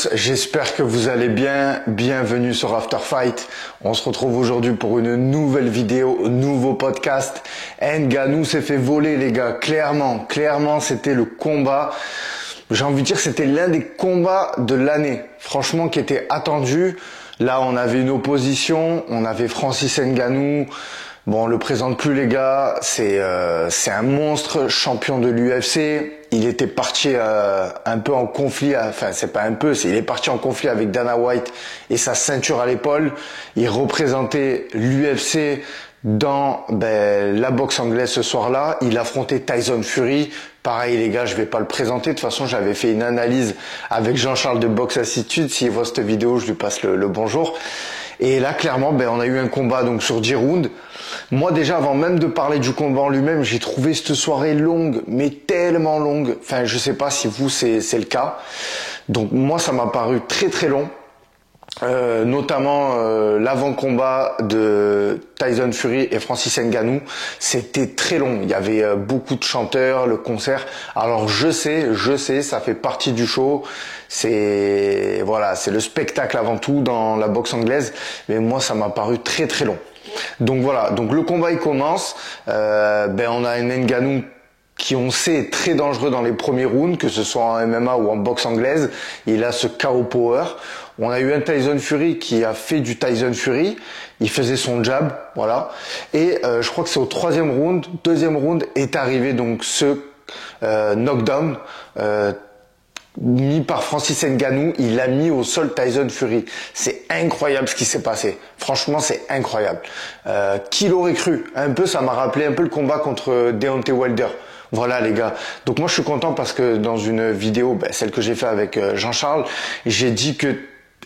tous, j'espère que vous allez bien. Bienvenue sur After Fight. On se retrouve aujourd'hui pour une nouvelle vidéo, nouveau podcast. Ngannou s'est fait voler les gars, clairement c'était le combat. J'ai envie de dire c'était l'un des combats de l'année, franchement qui était attendu. Là on avait une opposition, on avait Francis Ngannou. Bon, on le présente plus les gars, c'est un monstre, champion de l'UFC. Il était parti un peu en conflit, enfin c'est pas un peu, il est parti en conflit avec Dana White et sa ceinture à l'épaule. Il représentait l'UFC dans la boxe anglaise ce soir-là. Il affrontait Tyson Fury. Pareil les gars, je vais pas le présenter. De toute façon, j'avais fait une analyse avec Jean-Charles de Box Attitude. S'il voit cette vidéo, je lui passe le bonjour. Et là, clairement, on a eu un combat donc sur 10 rounds. Moi, déjà, avant même de parler du combat en lui-même, j'ai trouvé cette soirée longue, mais tellement longue. Enfin, je sais pas si vous, c'est le cas. Donc, moi, ça m'a paru très long. Notamment l'avant-combat de Tyson Fury et Francis Ngannou, c'était très long. Il y avait beaucoup de chanteurs, le concert. Alors je sais, ça fait partie du show. C'est le spectacle avant tout dans la boxe anglaise. Mais moi, ça m'a paru très long. Donc voilà, donc le combat il commence. On a un Ngannou qui on sait est très dangereux dans les premiers rounds, que ce soit en MMA ou en boxe anglaise. Il a ce KO power. On a eu un Tyson Fury qui a fait du Tyson Fury. Il faisait son jab, voilà. Et je crois que c'est au deuxième round est arrivé donc ce knockdown mis par Francis Ngannou. Il a mis au sol Tyson Fury. C'est incroyable ce qui s'est passé. Franchement, c'est incroyable. Qui l'aurait cru? Un peu, ça m'a rappelé un peu le combat contre Deontay Wilder. Voilà les gars. Donc moi je suis content parce que dans une vidéo, celle que j'ai fait avec Jean-Charles, j'ai dit que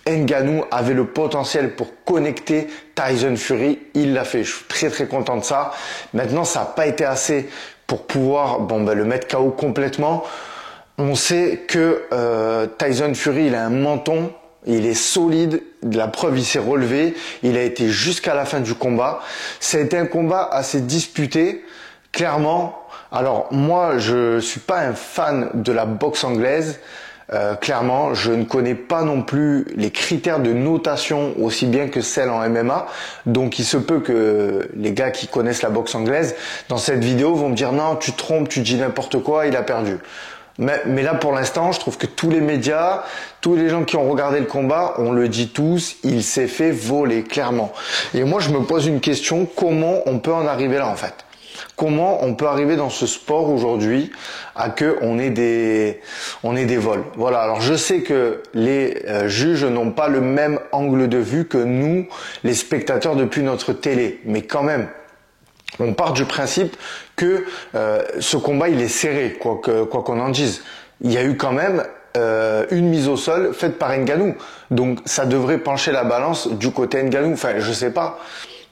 Ngannou avait le potentiel pour connecter Tyson Fury. Il l'a fait. Je suis très content de ça. Maintenant, ça n'a pas été assez pour pouvoir le mettre KO complètement. On sait que Tyson Fury, il a un menton. Il est solide. La preuve, il s'est relevé. Il a été jusqu'à la fin du combat. Ça a été un combat assez disputé. Clairement. Alors moi, je suis pas un fan de la boxe anglaise. Clairement, je ne connais pas non plus les critères de notation aussi bien que celles en MMA. Donc il se peut que les gars qui connaissent la boxe anglaise, dans cette vidéo, vont me dire non, tu te trompes, tu dis n'importe quoi, il a perdu. Mais là, pour l'instant, je trouve que tous les médias, tous les gens qui ont regardé le combat, on le dit tous, il s'est fait voler, clairement. Et moi, je me pose une question, comment on peut en arriver là, en fait? Comment on peut arriver dans ce sport aujourd'hui à que on ait des vols? Voilà. Alors je sais que les juges n'ont pas le même angle de vue que nous, les spectateurs depuis notre télé, mais quand même. On part du principe que ce combat il est serré, quoi qu'on en dise. Il y a eu quand même une mise au sol faite par Ngannou, donc ça devrait pencher la balance du côté Ngannou. Enfin, je sais pas.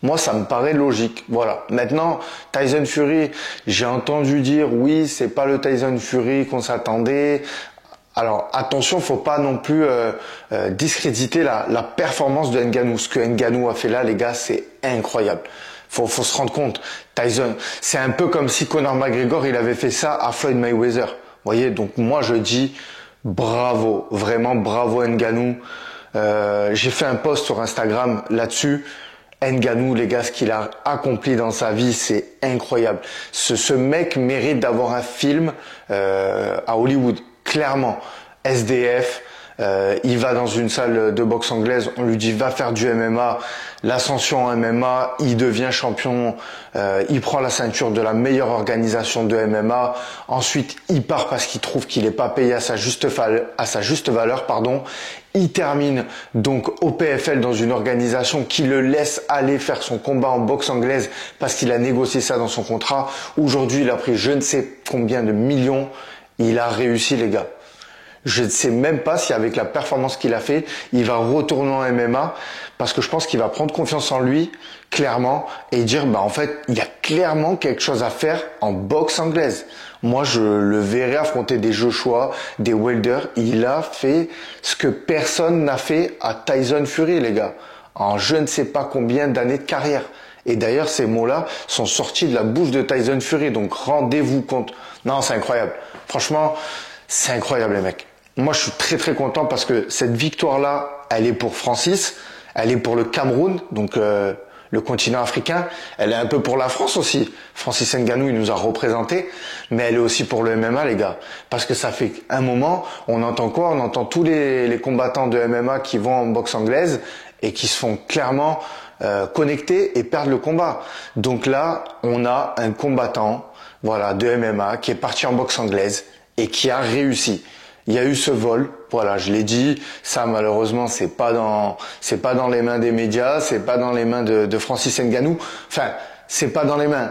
Moi, ça me paraît logique. Voilà. Maintenant, Tyson Fury, j'ai entendu dire oui, c'est pas le Tyson Fury qu'on s'attendait. Alors attention, faut pas non plus discréditer la performance de Ngannou. Ce que Ngannou a fait là, les gars, c'est incroyable. Faut se rendre compte. Tyson, c'est un peu comme si Conor McGregor il avait fait ça à Floyd Mayweather. Vous voyez, donc moi je dis bravo, vraiment bravo Ngannou. J'ai fait un post sur Instagram là-dessus. Ngannou, les gars, ce qu'il a accompli dans sa vie, c'est incroyable. Ce mec mérite d'avoir un film à Hollywood, clairement. SDF, il va dans une salle de boxe anglaise, on lui dit va faire du MMA, l'ascension en MMA, il devient champion, il prend la ceinture de la meilleure organisation de MMA, ensuite il part parce qu'il trouve qu'il n'est pas payé à sa juste valeur, pardon. Il termine donc au PFL dans une organisation qui le laisse aller faire son combat en boxe anglaise parce qu'il a négocié ça dans son contrat. Aujourd'hui, il a pris je ne sais combien de millions. Il a réussi, les gars. Je ne sais même pas si avec la performance qu'il a fait, il va retourner en MMA parce que je pense qu'il va prendre confiance en lui, clairement, et dire en fait, il y a clairement quelque chose à faire en boxe anglaise. Moi, je le verrai affronter des Joshua, des Wilder. Il a fait ce que personne n'a fait à Tyson Fury, les gars, en je ne sais pas combien d'années de carrière. Et d'ailleurs, ces mots-là sont sortis de la bouche de Tyson Fury. Donc, rendez-vous compte. Non, c'est incroyable. Franchement, c'est incroyable, les mecs. moi, je suis très très content parce que cette victoire-là, elle est pour Francis, elle est pour le Cameroun, donc le continent africain, elle est un peu pour la France aussi. Francis Ngannou, il nous a représentés, mais elle est aussi pour le MMA, les gars. Parce que ça fait un moment, on entend quoi? On entend tous les combattants de MMA qui vont en boxe anglaise et qui se font clairement connecter et perdre le combat. Donc là, on a un combattant, voilà, de MMA qui est parti en boxe anglaise et qui a réussi. Il y a eu ce vol, voilà, je l'ai dit, ça malheureusement c'est pas dans les mains des médias, c'est pas dans les mains de Francis Ngannou. Enfin, c'est pas dans les mains.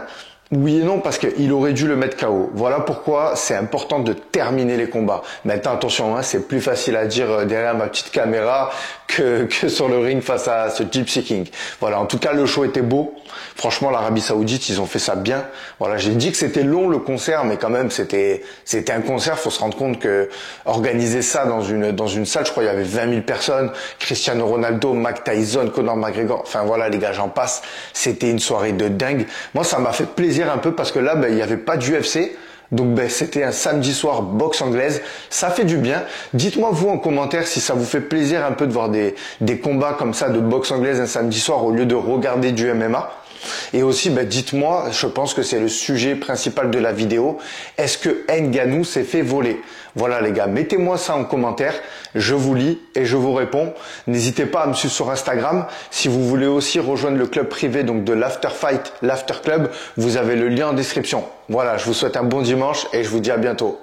Oui et non, parce qu'il aurait dû le mettre KO. Voilà pourquoi c'est important de terminer les combats. Maintenant, attention, hein, c'est plus facile à dire derrière ma petite caméra que sur le ring face à ce Gypsy King. Voilà, en tout cas, le show était beau. Franchement, l'Arabie Saoudite, ils ont fait ça bien. Voilà, j'ai dit que c'était long le concert, mais quand même, c'était un concert. Faut se rendre compte que organiser ça dans une salle, je crois, il y avait 20 000 personnes. Cristiano Ronaldo, Mike Tyson, Conor McGregor. Enfin voilà, les gars, j'en passe. C'était une soirée de dingue. Moi, ça m'a fait plaisir un peu parce que là, il y avait pas d'UFC. Donc c'était un samedi soir boxe anglaise, ça fait du bien. Dites-moi vous en commentaire si ça vous fait plaisir un peu de voir des combats comme ça de boxe anglaise un samedi soir au lieu de regarder du MMA. Et aussi, dites-moi, je pense que c'est le sujet principal de la vidéo, est-ce que Ngannou s'est fait voler? Voilà les gars, mettez-moi ça en commentaire, je vous lis et je vous réponds. N'hésitez pas à me suivre sur Instagram. Si vous voulez aussi rejoindre le club privé donc de l'After Fight, l'After Club, vous avez le lien en description. Voilà, je vous souhaite un bon dimanche et je vous dis à bientôt.